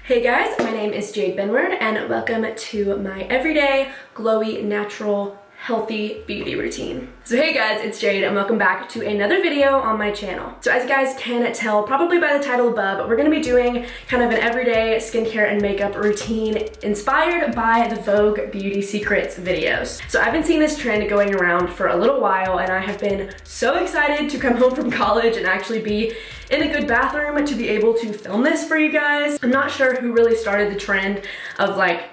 Hey guys, my name is Jade Benward and welcome to my everyday, glowy, natural, healthy beauty routine. So hey guys, it's Jade and welcome back to another video on my channel. So as you guys can tell, probably by the title above, we're gonna be doing kind of an everyday skincare and makeup routine inspired by the Vogue Beauty Secrets videos. So I've been seeing this trend going around for a little while and I have been so excited to come home from college and actually be in a good bathroom to be able to film this for you guys. I'm not sure who really started the trend of like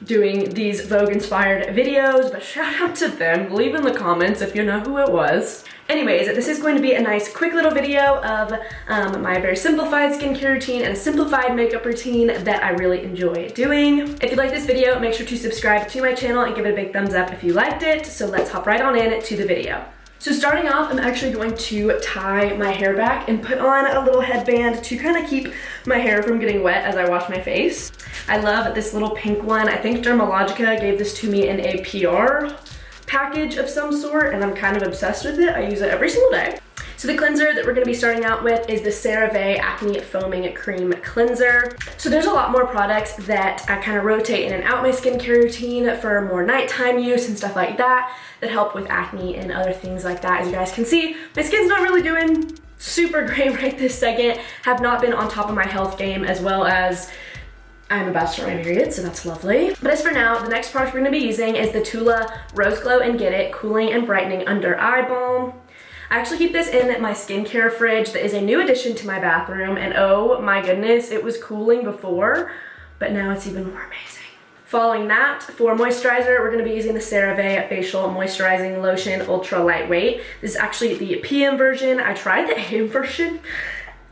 doing these Vogue inspired videos, but shout out to them. Leave in the comments if you know who it was. Anyways, this is going to be a nice quick little video of my very simplified skincare routine and a simplified makeup routine that I really enjoy doing. If you like this video, make sure to subscribe to my channel and give it a big thumbs up if you liked it. So let's hop right on in to the video. So starting off, I'm actually going to tie my hair back and put on a little headband to kind of keep my hair from getting wet as I wash my face. I love this little pink one. I think Dermalogica gave this to me in a PR package of some sort, and I'm kind of obsessed with it. I use it every single day. So the cleanser that we're gonna be starting out with is the Cerave Acne Foaming Cream Cleanser. So there's a lot more products that I kind of rotate in and out my skincare routine for more nighttime use and stuff like that help with acne and other things like that. As you guys can see, my skin's not really doing super great right this second. Have not been on top of my health game, as well as I'm about to start my period, so that's lovely. But as for now, the next product we're gonna be using is the Tula Rose Glow and Get It Cooling and Brightening Under Eye Balm. I actually keep this in my skincare fridge that is a new addition to my bathroom, and oh my goodness, it was cooling before, but now it's even more amazing. Following that, for moisturizer, we're gonna be using the Cerave Facial Moisturizing Lotion Ultra Lightweight. This is actually the PM version. I tried the AM version,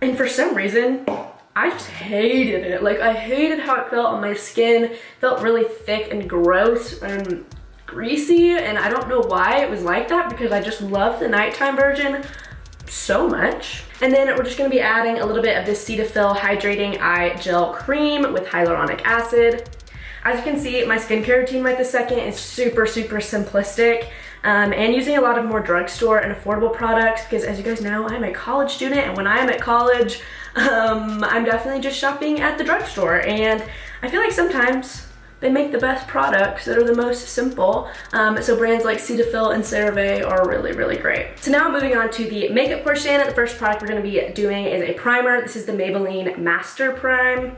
and for some reason, I just hated it. Like, I hated how it felt on my skin. It felt really thick and gross and greasy, and I don't know why it was like that because I just love the nighttime version so much. And then we're just gonna be adding a little bit of this Cetaphil Hydrating Eye Gel Cream with hyaluronic acid. As you can see, my skincare routine right this second is super simplistic and using a lot of more drugstore and affordable products because, as you guys know, I'm a college student, and when I am at college, I'm definitely just shopping at the drugstore, and I feel like sometimes they make the best products that are the most simple. So brands like Cetaphil and Cerave are really great. So now moving on to the makeup portion. The first product we're gonna be doing is a primer. This is the Maybelline Master Prime.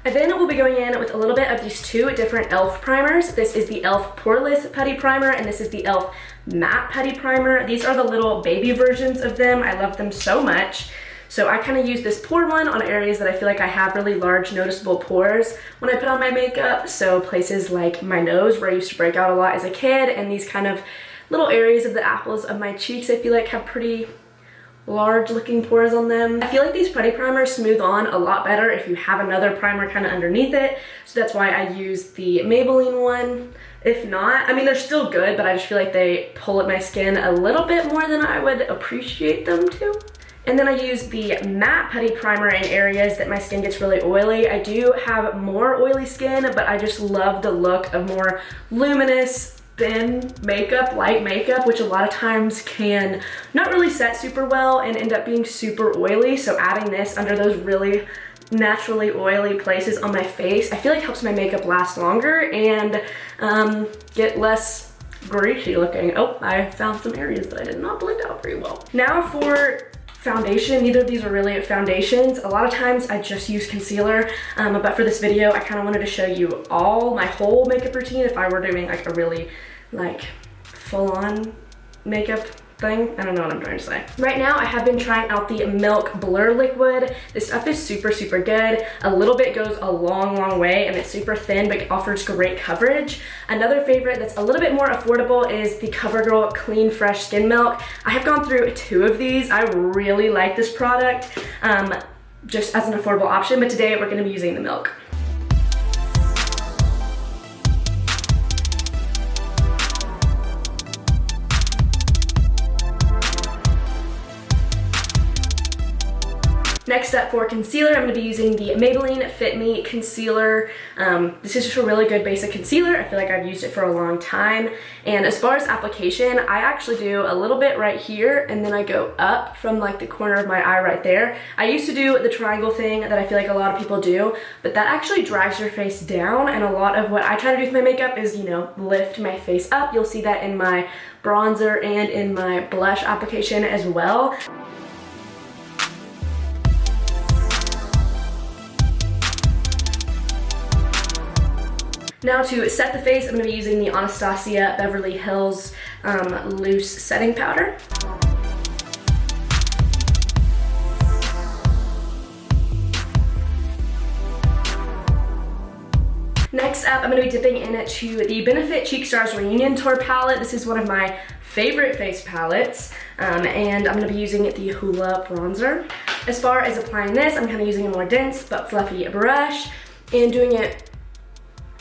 And then we'll be going in with a little bit of these two different e.l.f. primers. This is the e.l.f. Poreless Putty Primer, and this is the e.l.f. Matte Putty Primer. These are the little baby versions of them. I love them so much. So I kind of use this pore one on areas that I feel like I have really large noticeable pores when I put on my makeup. So places like my nose, where I used to break out a lot as a kid, and these kind of little areas of the apples of my cheeks I feel like have pretty large looking pores on them. I feel like these putty primers smooth on a lot better if you have another primer kind of underneath it. So that's why I use the Maybelline one. If not, I mean, they're still good, but I just feel like they pull at my skin a little bit more than I would appreciate them to. And then I use the matte putty primer in areas that my skin gets really oily. I do have more oily skin, but I just love the look of more luminous, thin makeup, light makeup, which a lot of times can not really set super well and end up being super oily. So adding this under those really naturally oily places on my face, I feel like helps my makeup last longer and get less greasy looking. Oh, I found some areas that I did not blend out very well. Now for foundation. Neither of these are really foundations. A lot of times I just use concealer, but for this video I kind of wanted to show you my whole makeup routine if I were doing like a really like full-on makeup thing. I don't know what I'm trying to say. Right now I have been trying out the Milk Blur Liquid. This stuff is super good. A little bit goes a long way, and it's super thin but offers great coverage. Another favorite that's a little bit more affordable is the CoverGirl Clean Fresh Skin Milk. I have gone through two of these. I really like this product just as an affordable option, but today we're going to be using the milk. Next up for concealer, I'm going to be using the Maybelline Fit Me Concealer. This is just a really good basic concealer. I feel like I've used it for a long time. And as far as application, I actually do a little bit right here, and then I go up from like the corner of my eye right there. I used to do the triangle thing that I feel like a lot of people do, but that actually drags your face down, and a lot of what I try to do with my makeup is, you know, lift my face up. You'll see that in my bronzer and in my blush application as well. Now to set the face, I'm going to be using the Anastasia Beverly Hills Loose Setting Powder. Next up, I'm going to be dipping into the Benefit Cheek Stars Reunion Tour palette. This is one of my favorite face palettes, and I'm going to be using the Hoola bronzer. As far as applying this, I'm kind of using a more dense but fluffy brush and doing it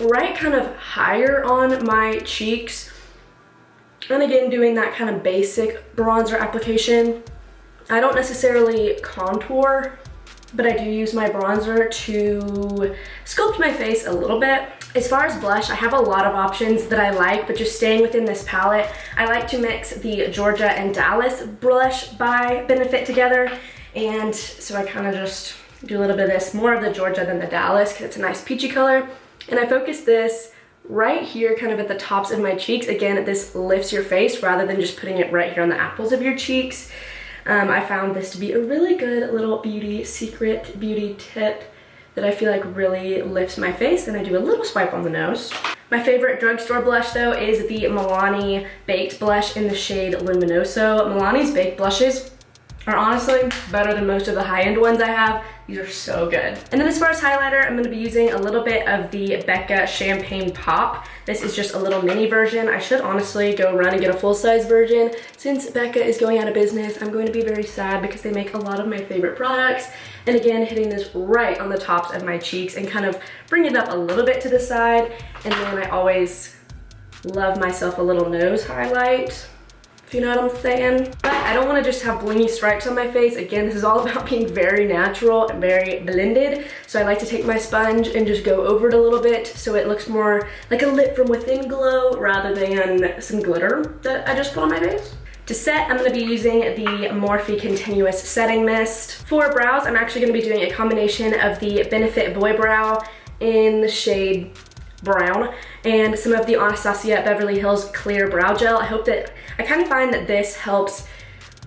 right kind of higher on my cheeks, and again doing that kind of basic bronzer application. I don't necessarily contour, but I do use my bronzer to sculpt my face a little bit. As far as blush, I have a lot of options that I like, but just staying within this palette, I like to mix the Georgia and Dallas blush by Benefit together, and so I kind of just do a little bit of this, more of the Georgia than the Dallas because it's a nice peachy color. And I focus this right here, kind of at the tops of my cheeks. Again, this lifts your face rather than just putting it right here on the apples of your cheeks. I found this to be a really good little beauty secret beauty tip that I feel like really lifts my face, and I do a little swipe on the nose. My favorite drugstore blush though is the Milani Baked Blush in the shade Luminoso. Milani's Baked Blushes are honestly better than most of the high-end ones I have. These are so good. And then as far as highlighter, I'm going to be using a little bit of the Becca Champagne Pop. This is just a little mini version. I should honestly go run and get a full-size version. Since Becca is going out of business, I'm going to be very sad because they make a lot of my favorite products. And again, hitting this right on the tops of my cheeks and kind of bring it up a little bit to the side. And then I always love myself a little nose highlight, you know what I'm saying? But I don't want to just have blingy stripes on my face. Again, this is all about being very natural and very blended. So I like to take my sponge and just go over it a little bit so it looks more like a lit from within glow rather than some glitter that I just put on my face. To set, I'm going to be using the Morphe Continuous Setting Mist. For brows, I'm actually going to be doing a combination of the Benefit Boy Brow in the shade Brown and some of the Anastasia Beverly Hills Clear Brow Gel. I kind of find that this helps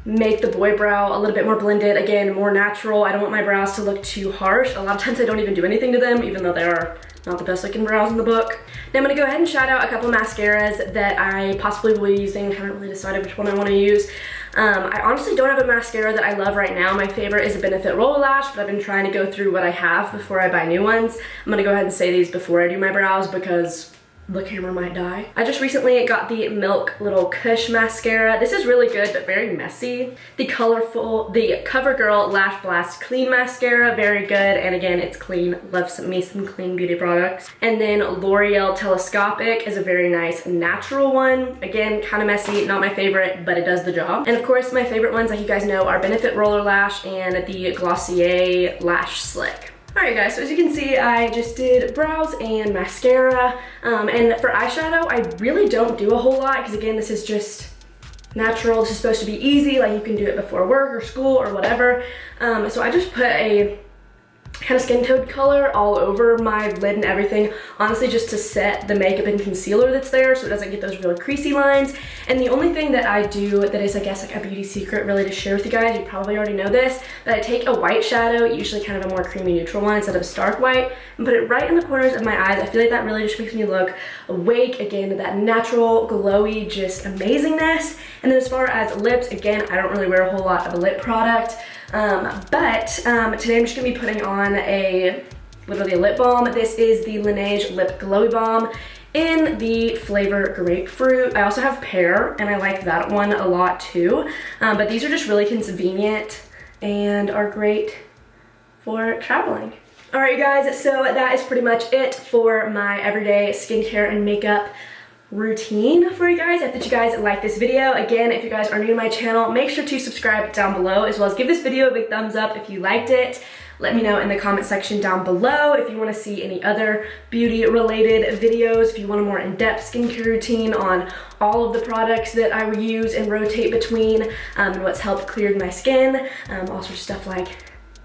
make the boy brow a little bit more blended, again, more natural. I don't want my brows to look too harsh. A lot of times I don't even do anything to them, even though they are not the best looking brows in the book. Now I'm going to go ahead and shout out a couple mascaras that I possibly will be using. I haven't really decided which one I want to use. I honestly don't have a mascara that I love right now. My favorite is a Benefit Roller Lash, but I've been trying to go through what I have before I buy new ones. I'm going to go ahead and say these before I do my brows because the camera might die. I just recently got the Milk Little Kush mascara. This is really good, but very messy. The CoverGirl Lash Blast Clean Mascara, very good, and again, it's clean. Love some clean beauty products. And then L'Oreal Telescopic is a very nice natural one. Again, kind of messy, not my favorite, but it does the job. And of course, my favorite ones, like you guys know, are Benefit Roller Lash and the Glossier Lash Slick. Alright guys, so as you can see, I just did brows and mascara, and for eyeshadow, I really don't do a whole lot, because again, this is just natural. This is supposed to be easy, like you can do it before work or school or whatever, so I just put a kind of skin tone color all over my lid and everything, honestly just to set the makeup and concealer that's there so it doesn't get those real creasy lines. And the only thing that I do that is, I guess, like a beauty secret really to share with you guys, you probably already know this, but I take a white shadow, usually kind of a more creamy neutral one instead of a stark white, and put it right in the corners of my eyes. I feel like that really just makes me look awake, again, that natural, glowy, just amazingness. And then as far as lips, again, I don't really wear a whole lot of a lip product, but today I'm just gonna be putting on literally a lip balm. This is the Lineage Lip Glowy Balm in the flavor grapefruit. I also have pear, and I like that one a lot too, but these are just really convenient and are great for traveling. Alright guys, so that is pretty much it for my everyday skincare and makeup routine for you guys. I hope that you guys like this video. Again, if you guys are new to my channel, make sure to subscribe down below, as well as give this video a big thumbs up if you liked it. Let me know in the comment section down below if you want to see any other beauty related videos, if you want a more in-depth skincare routine on all of the products that I use and rotate between, and what's helped clear my skin, all sorts of stuff like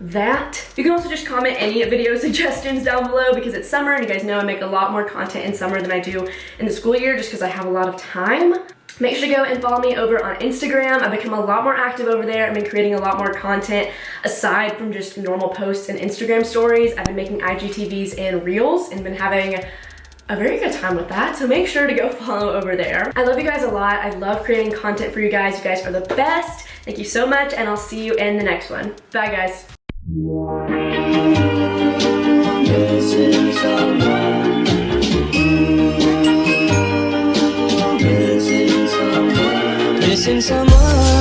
that. You can also just comment any video suggestions down below because it's summer and you guys know I make a lot more content in summer than I do in the school year just because I have a lot of time. Make sure to go and follow me over on Instagram. I've become a lot more active over there. I've been creating a lot more content aside from just normal posts and Instagram stories. I've been making IGTVs and Reels and been having a very good time with that, so make sure to go follow over there. I love you guys a lot. I love creating content for you guys. You guys are the best. Thank you so much, and I'll see you in the next one. Bye, guys. Missing someone